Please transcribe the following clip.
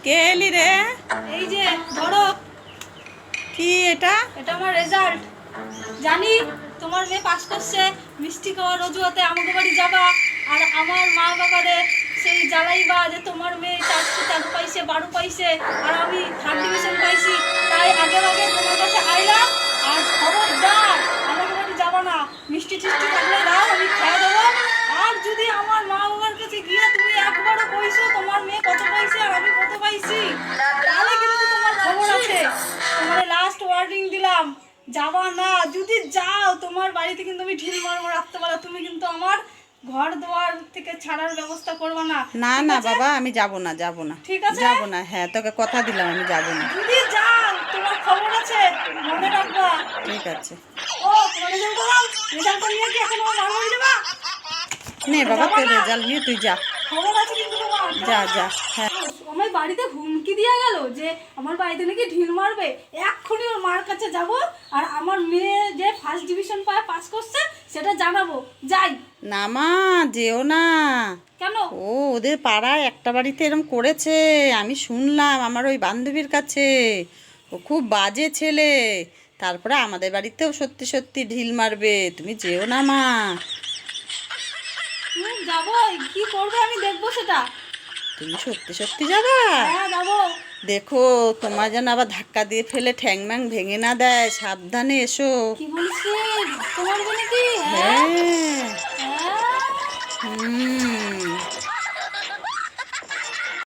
কে এলি রে? এই যে ধরো, কি এটা? এটা আমার রেজাল্ট। জানি তোমার মেয়ে পাস করছে, মিষ্টি খাওয়ার অজুহাতে আমাকে বাড়ি যাবা, আর আমার মা বাবারে সেই জ্বালাইবা যে তোমার মেয়ে 413 পাইছে, 12 পাইছে, আর আমি 3rd ডিভিশন পাইছি। তাই আগে তোমার কাছে আইলাম। আর খবরদার আমাকে বাড়ি যাবা না, মিষ্টি টিষ্টি থাকলে দাও, আমি খেয়ে দেবো। আর যদি আমার মা বাবার কাছে গিয়ে তুমি একবারও কইছো তোমার মেয়ে কত পাইছে আর আমি কত পাইছি, তাহলে কিন্তু তোমার খবর আছে। তোমার লাস্ট ওয়ার্নিং দিলাম, যাবা না। যদি যাও তোমার বাড়িতে কিন্তু আমি ঢিল মারবো রাত্রেবেলা। তুমি কিন্তু আমার ঘর দুয়ার থেকে ছাড়ার ব্যবস্থা করবে না। না না বাবা, আমি যাব না, যাব না, ঠিক আছে? যাব না। হ্যাঁ, তোকে কথা দিলাম আমি যাব না। যদি যাও তোমার খবর আছে, মনে রাখবা। ঠিক আছে। ও তোমার রেজাল্ট নিয়ে কি এখন আমার বাড়ি যাবা? নে বাবা, যাবা তোর না? রেজাল্ট নিয়ে তুই যা। খবর আছে কিন্তু তোমার। যা যা। হ্যাঁ, আমার বাড়িতে হুমকি দিয়ে গেল যে আমার বাড়িতে নাকি ঢিল মারবে। এক্ষুনি ওর মার কাছে যাব, আর আমার মেয়ে যে 1st ডিভিশন পাস করছে সেটা জানাবো। যাই। না মা, যেও না। কেন? ও ওদের পাড়ায় একটা বাড়িতে এরম করেছে, আমি শুনলাম আমার ওই বান্ধবীর কাছে। ও খুব বাজে ছেলে। তারপরে আমাদের বাড়িতেও সত্যি সত্যি ঢিল মারবে, তুমি যেও না মা। যাবো, কি করবে আমি দেখবো সেটা। তুমি সত্যি সত্যি যাবা? হ্যাঁ যাবো। দেখো তোমার যেন আবার ধাক্কা দিয়ে ফেলে ঠ্যাং ম্যাং ভেঙে না দেয়, সাবধানে এসো। কি বলছিস? তোমার নাকি? হ্যাঁ হ্যাঁ। হ্যাঁ। হুম।